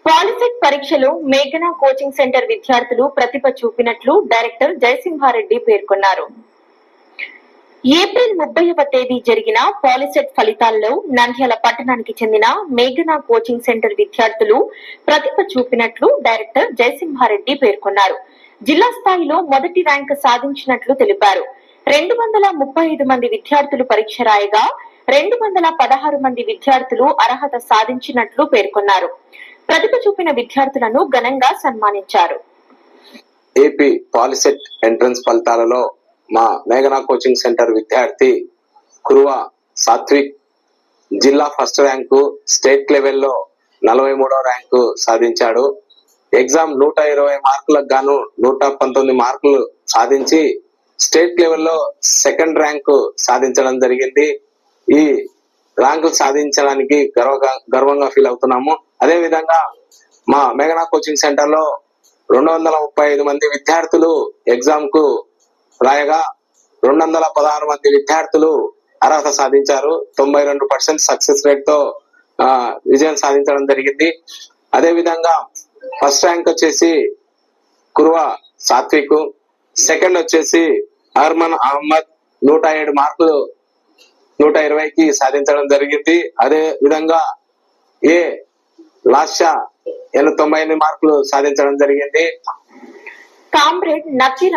POLYCET పరీక్షలో మేఘనా coaching centre విద్యార్థులు ప్రతిభ చూపినట్లు డైరెక్టర్ జయసింహారెడ్డి పేర్కొన్నారు. ఏప్రిల్ 30వ తేదీ జరిగిన పాలిసెట్ ఫలితాల్లో నంద్యాల పట్టణానికి చెందిన మేఘనా కోచింగ్ సెంటర్ విద్యార్థులు ప్రతిభ చూపినట్లు డైరెక్టర్ జయసింహారెడ్డి పేర్కొన్నారు. జిల్లా స్థాయిలో మొదటి ర్యాంకు సాధించినట్లు తెలిపారు. 235 మంది విద్యార్థులు పరీక్ష రాయగా 216 మంది విద్యార్థులు అర్హత సాధించినట్లు పేర్కొన్నారు. ప్రతిభ చూపిన విద్యార్థులను ఘనంగా సన్మానించారు. ఏపీ పాలిసెట్ ఎంట్రన్స్ ఫలితాలలో మా మేఘనా కోచింగ్ సెంటర్ విద్యార్థి కురువ సాత్విక్ జిల్లా ఫస్ట్ ర్యాంకు, స్టేట్ లెవెల్లో 43వ ర్యాంకు సాధించాడు. ఎగ్జామ్ 120 మార్కులకు గాను 119 మార్కులు సాధించి స్టేట్ లెవెల్లో సెకండ్ ర్యాంకు సాధించడం జరిగింది. ఈ ర్యాంకు సాధించడానికి గర్వంగా ఫీల్ అవుతున్నాము. అదే విధంగా మా మేఘనా కోచింగ్ సెంటర్ లో 235 మంది విద్యార్థులు ఎగ్జామ్ కు రాయగా 216 మంది విద్యార్థులు అర్హత సాధించారు. 92% సక్సెస్ రేట్ తో విజయం సాధించడం జరిగింది. అదే విధంగా ఫస్ట్ ర్యాంక్ వచ్చేసి కురువ సాత్విక్, సెకండ్ వచ్చేసి అర్మన్ అహ్మద్ 107 మార్కులు 120కి సాధించడం జరిగింది. అదే విధంగా ఏ లాషా 98 మార్కులు సాధించడం జరిగింది. కామ్రేడ్ నకీర్